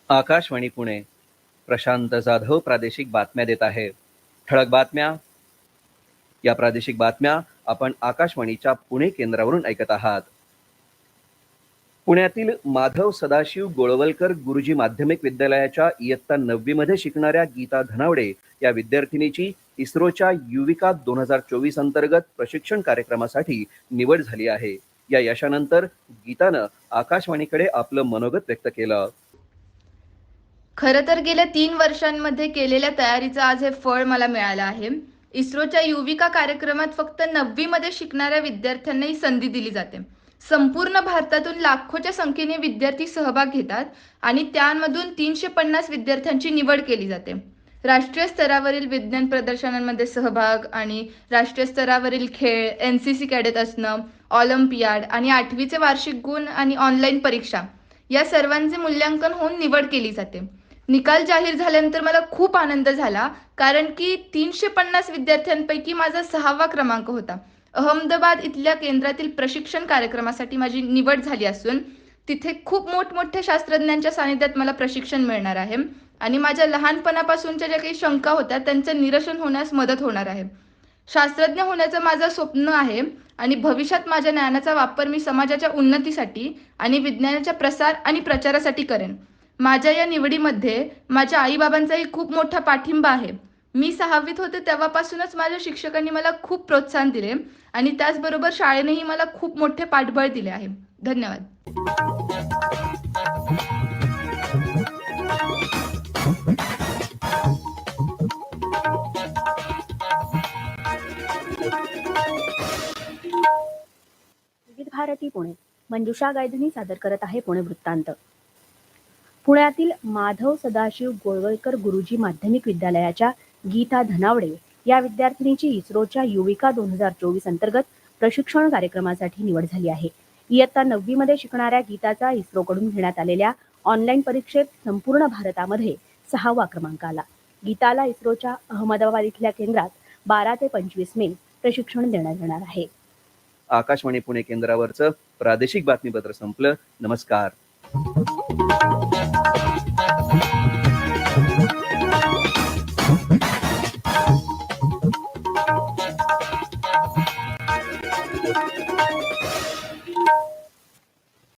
आकाशवाणी पुणे. प्रशांत जाधव प्रादेशिक बातम्या देत आहे. ठळक बातम्या. या प्रादेशिक बातम्या आपण आकाशवाणीच्या पुणे केंद्रावरून ऐकत आहात. पुण्यातील माधव सदाशिव गोळवलकर गुरुजी माध्यमिक विद्यालयाच्या इयत्ता 9वी मध्ये शिकणाऱ्या गीता धनावडे या विद्यार्थिनीची इस्रोच्या युविका 2024 अंतर्गत प्रशिक्षण कार्यक्रमासाठी निवड झाली आहे. या यशानंतर गीतानं आकाशवाणीकडे आपलं मनोगत व्यक्त केलं. खरं तर गेल्या 3 वर्षांमध्ये केलेल्या तयारीचं आज हे फळ मला मिळालं आहे. इस्रोच्या युविका कार्यक्रमात फक्त 9वी मध्ये शिकणाऱ्या विद्यार्थ्यांना ही संधी दिली जाते. संपूर्ण भारतातून लाखोच्या संख्येने विद्यार्थी सहभाग घेतात आणि त्यामधून 350 विद्यार्थ्यांची निवड केली जाते. राष्ट्रीय स्तरावरील विज्ञान प्रदर्शनांमध्ये सहभाग आणि राष्ट्रीय स्तरावरील खेळ, NCC कॅडेट असणं, ऑलिम्पियाड आणि 8वीचे वार्षिक गुण आणि ऑनलाईन परीक्षा या सर्वांचे मूल्यांकन होऊन निवड केली जाते. निकाल जाहीर झाल्यानंतर मला खूप आनंद झाला, कारण की 350 विद्यार्थ्यांपैकी माझा 6वा क्रमांक होता. अहमदाबाद इथल्या केंद्रातील प्रशिक्षण कार्यक्रमासाठी माझी निवड झाली असून तिथे खूप मोठमोठ्या शास्त्रज्ञांच्या सानिध्यात मला प्रशिक्षण मिळणार आहे आणि माझ्या लहानपणापासूनच्या ज्या काही शंका होत्या त्यांचं निरसन होण्यास मदत होणार आहे. शास्त्रज्ञ होण्याचं माझं स्वप्न आहे आणि भविष्यात माझ्या ज्ञानाचा वापर मी समाजाच्या उन्नतीसाठी आणि विज्ञानाच्या प्रसार आणि प्रचारासाठी करेन. माझ्या या निवडीमध्ये माझ्या आईबाबांचाही खूप मोठा पाठिंबा आहे. मी 6वीत होते तेव्हापासूनच माझ्या शिक्षकांनी मला खूप प्रोत्साहन दिले आणि त्याचबरोबर शाळेनेही मला खूप मोठे पाठबळ दिले आहे. धन्यवाद. विविध भारती पुणे. मंजुषा गायधनी सादर करत आहे पुणे वृत्तांत. पुण्यातील माधव सदाशिव गोळवलकर गुरुजी माध्यमिक विद्यालयाच्या गीता धनावडे या विद्यार्थिनीची इस्रोच्या युविका 2024 अंतर्गत प्रशिक्षण कार्यक्रमासाठी निवड झाली आहे. इयत्ता 9वी मध्ये शिकणाऱ्या गीताचा इस्रोकडून घेण्यात आलेल्या ऑनलाईन परीक्षेत संपूर्ण भारतामध्ये 6वा क्रमांक आला. गीताला इस्रोच्या अहमदाबाद इथल्या केंद्रात 12 ते 25 मे प्रशिक्षण देण्यात येणार आहे. आकाशवाणी पुणे केंद्रावरचं प्रादेशिक बातमीपत्र संपलं. नमस्कार.